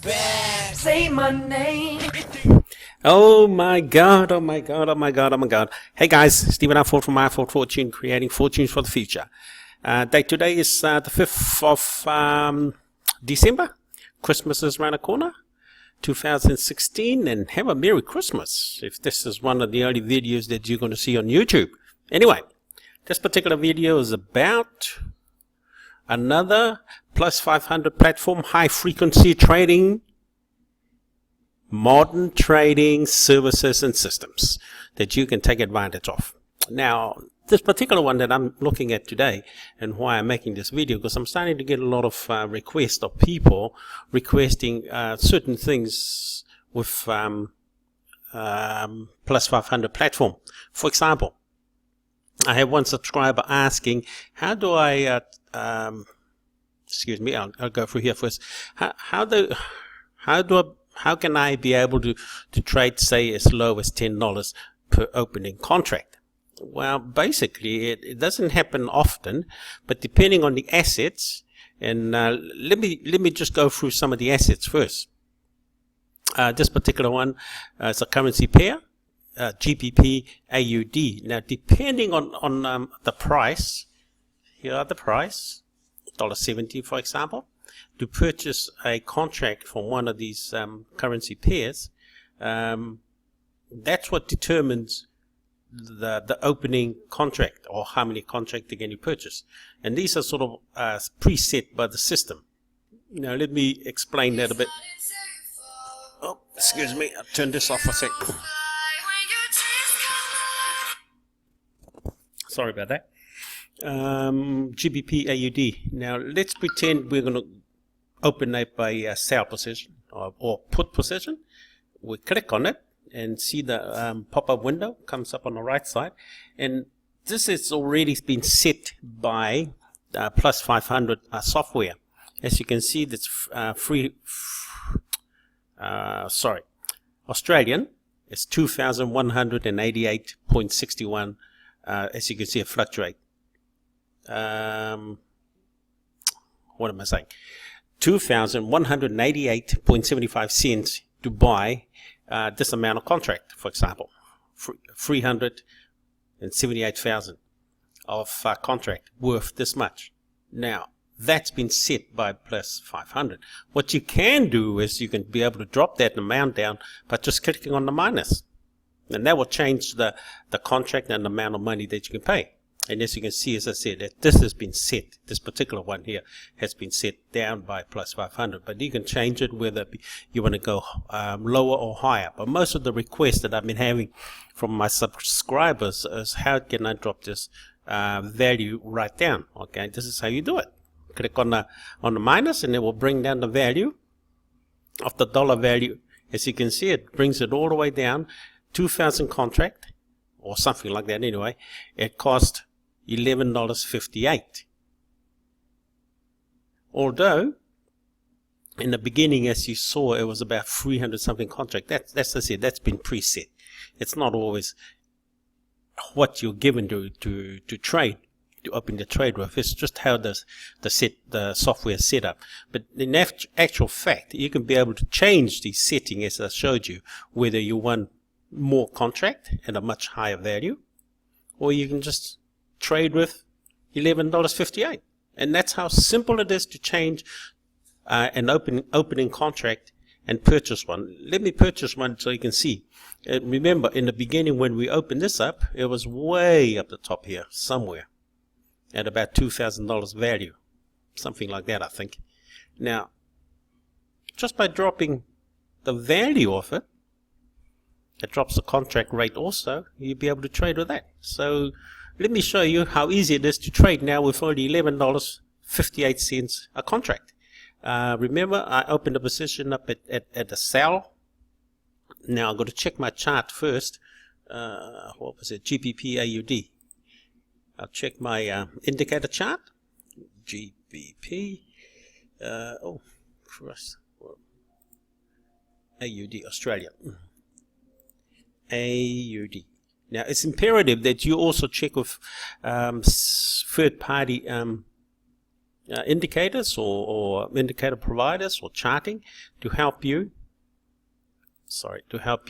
bad. Say my name. Oh my God, oh my God, oh my God, oh my God. Hey guys, Stephen Alford from iFord Fortune, creating fortunes for the future. Date today is the 5th of December. Christmas is around the corner, 2016, and have a Merry Christmas if this is one of the only videos that you're going to see on YouTube. Anyway, this particular video is about another Plus500 platform, high frequency trading, modern trading services and systems that you can take advantage of. Now, this particular one that I'm looking at today, and why I'm making this video, because I'm starting to get a lot of requests of people requesting certain things with Plus500 platform. For example, I have one subscriber asking, how do I excuse me, I'll go through here first. How can I be able to trade, say, as low as $10 per opening contract? Well, basically, it doesn't happen often, but depending on the assets, and let me just go through some of the assets first. This particular one is a currency pair, GBP AUD. Now, depending on the price, here are the price, $1.70, for example. To purchase a contract from one of these currency pairs, that's what determines the opening contract, or how many contracts again you purchase. And these are sort of preset by the system. Now let me explain that a bit. Oh, excuse me, I'll turn this off for a sec. Sorry about that. GBP AUD. Now let's pretend we're going to open up a sell position or put position. We click on it and see the pop-up window comes up on the right side, and this has already been set by Plus500 software. As you can see, that's Australian is 2,188.61. As you can see, it fluctuate. What am I saying? 2,188.75 cents to buy this amount of contract, for example, 378,000 of contract worth this much. Now, that's been set by Plus500. What you can do is you can be able to drop that amount down by just clicking on the minus, and that will change the contract and the amount of money that you can pay. And as you can see, as I said, that this has been set, this particular one here has been set down by Plus500, but you can change it whether you want to go lower or higher. But most of the requests that I've been having from my subscribers is, how can I drop this value right down? Okay, this is how you do it. Click on the minus, and it will bring down the value of the dollar value. As you can see, it brings it all the way down. 2,000 contract, or something like that anyway. It cost $11.58. Although in the beginning, as you saw, it was about 300 something contract. That's I said, that's been preset. It's not always what you're given to trade, to open the trade with. It's just how the software is set up. But in actual fact, you can be able to change the setting, as I showed you, whether you want more contract at a much higher value, or you can just trade with $11.58. And that's how simple it is to change an opening contract and purchase one. Let me purchase one so you can see. Remember, in the beginning when we opened this up, it was way up the top here somewhere at about $2,000 value, something like that, I think. Now, just by dropping the value of it, it drops the contract rate also. You'll be able to trade with that. So let me show you how easy it is to trade now with only $11.58 a contract. Remember, I opened a position up at the sell. Now I'm going to check my chart first. What was it? GBP AUD. I'll check my indicator chart. GBP. Oh, Christ. AUD, Australia. AUD. Now, it's imperative that you also check with third-party indicators or indicator providers or charting to help you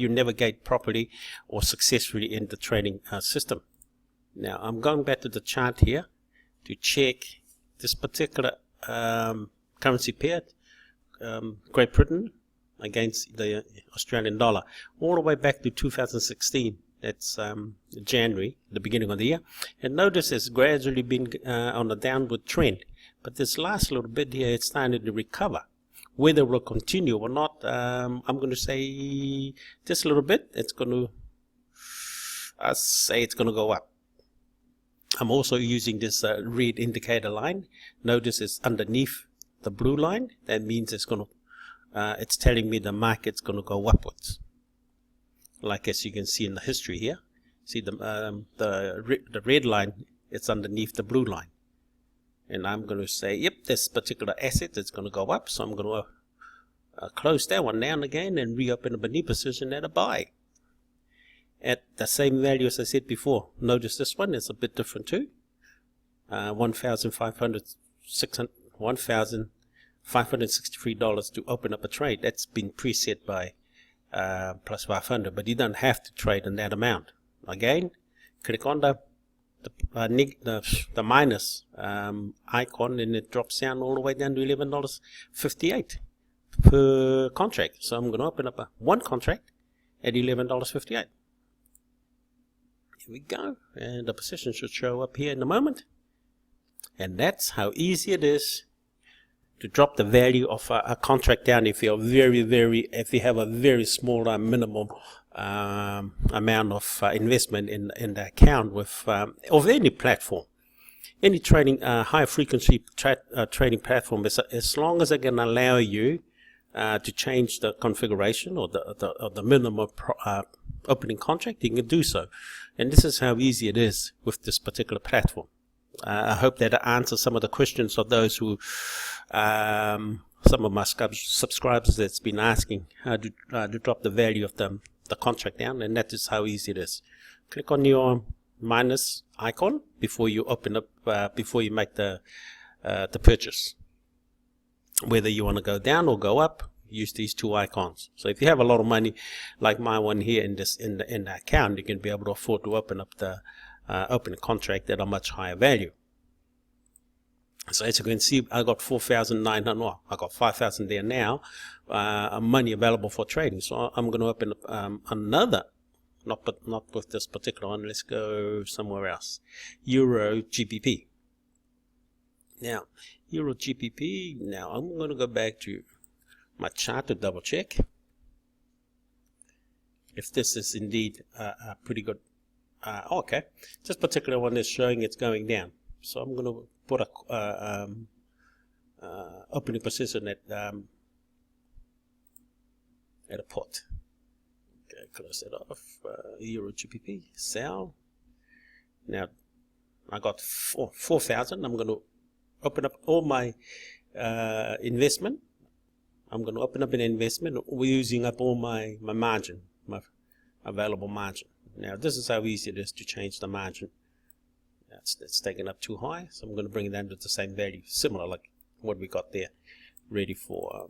navigate properly or successfully in the trading system. Now I'm going back to the chart here to check this particular currency pair, Great Britain against the Australian dollar, all the way back to 2016. That's January, the beginning of the year. And notice it's gradually been on a downward trend. But this last little bit here, it's starting to recover. Whether it will continue or not, I'm going to say just a little bit. It's going to, I say it's going to go up. I'm also using this red indicator line. Notice it's underneath the blue line. That means it's going to, it's telling me the market's going to go upwards. Like as you can see in the history here, see the red line, it's underneath the blue line. And I'm going to say, yep, this particular asset is going to go up. So I'm going to close that one down again and reopen a new position at a buy. At the same value as I said before. Notice this one is a bit different too. $1,563 to open up a trade. That's been preset by Plus500, but you don't have to trade in that amount. Again, click on the minus icon, and it drops down all the way down to $11.58 per contract. So I'm going to open up one contract at $11.58. Here we go, and the position should show up here in a moment. And that's how easy it is to drop the value of a contract down if you have a very small minimum amount of investment in the account with of any platform, any trading high frequency trading platform. As long as it can allow you to change the configuration or the minimum opening contract, you can do so. And this is how easy it is with this particular platform. I hope that answers some of the questions of those who, some of my subscribers that's been asking how to drop the value of the contract down, and that is how easy it is. Click on your minus icon before you open up, before you make the purchase. Whether you want to go down or go up, use these two icons. So if you have a lot of money, like my one here in the account, you can be able to afford to open up the open a contract at a much higher value. So as you can see, I got 4,900. Well, I got 5,000 there now. Money available for trading. So I'm going to open up another, not with this particular one. Let's go somewhere else. Euro GBP. Now, Euro GBP. Now I'm going to go back to my chart to double check if this is indeed a pretty good. Okay, this particular one is showing it's going down. So I'm going to put a opening position at a put. Okay, close it off. Euro GBP sell. Now I got 4,000. I'm going to open up all my investment. I'm going to open up an investment. We're using up all my margin, my available margin. Now this is how easy it is to change the margin. That's taken up too high, so I'm going to bring it down to the same value, similar like what we got there, ready for.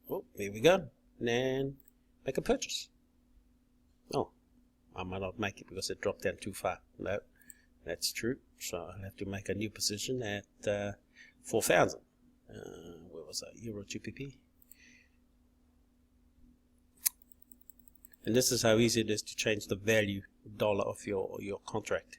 Oh, here we go, and make a purchase. Oh, I might not make it because it dropped down too far. No, that's true. So I have to make a new position at 4,000. Where was that? Euro GBP. And this is how easy it is to change the value dollar of your contract.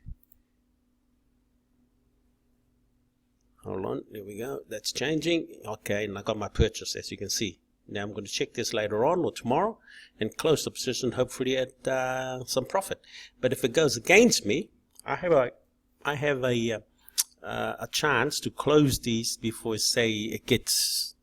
Hold on, there we go. That's changing. Okay, and I got my purchase, as you can see. Now I'm going to check this later on or tomorrow and close the position, hopefully at some profit. But if it goes against me, I have a chance to close these before, say, it gets,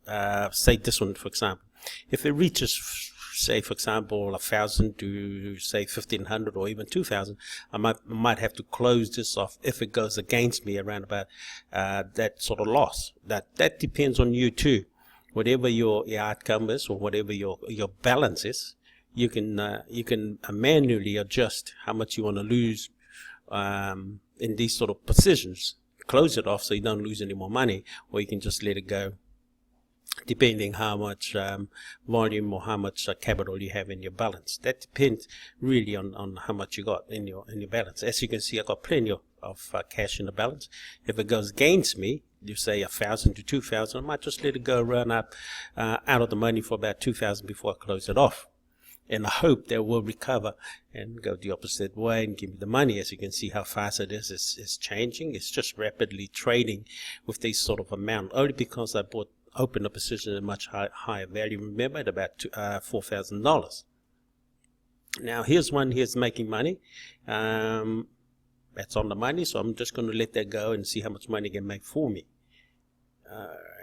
say this one for example. If it reaches, say for example 1,000 to say 1,500 or even 2,000, I might have to close this off if it goes against me around about that sort of loss. That depends on you too. Whatever your outcome is or whatever your balance is, you can manually adjust how much you want to lose in these sort of positions close it off so you don't lose any more money, or you can just let it go, depending how much volume or how much capital you have in your balance. That depends really on how much you got in your balance. As you can see, I got plenty of cash in the balance. If it goes against me, you say 1,000 to 2,000, I might just let it go run up out of the money for about 2,000 before I close it off. And I hope that will recover and go the opposite way and give me the money. As you can see how fast it is, it's changing. It's just rapidly trading with this sort of amount, only because I opened a position at a much higher value. Remember, at about $4,000. Now here's one here's making money. That's on the money, so I'm just going to let that go and see how much money it can make for me.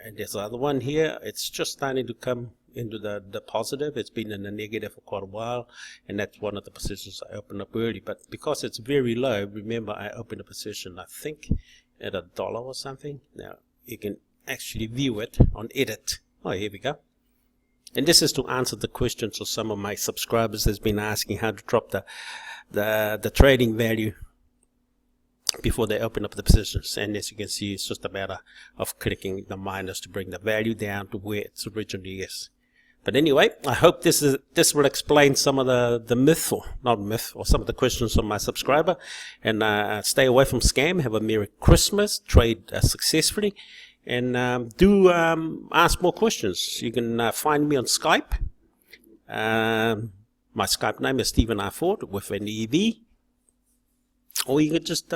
And there's the other one here. It's just starting to come into the positive. It's been in the negative for quite a while, and that's one of the positions I opened up early. But because it's very low, remember I opened a position I think at $1 or something. Now you can actually view it on edit. Oh, here we go. And this is to answer the questions of some of my subscribers that's been asking how to drop the trading value before they open up the positions. And as you can see, it's just a matter of clicking the minus to bring the value down to where it originally is. But anyway, I hope this will explain some of the myth, or not myth, or some of the questions from my subscriber. And stay away from scam. Have a Merry Christmas. Trade successfully. And do ask more questions. You can find me on Skype. My Skype name is Stephen R. Ford with an EV. Or you can just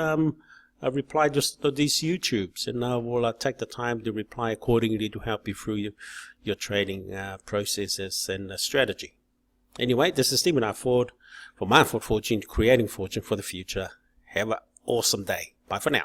reply just to these YouTubes, and I will take the time to reply accordingly to help you through your trading processes and strategy. Anyway, this is Stephen R. Ford for Mindful Fortune, creating fortune for the future. Have an awesome day. Bye for now.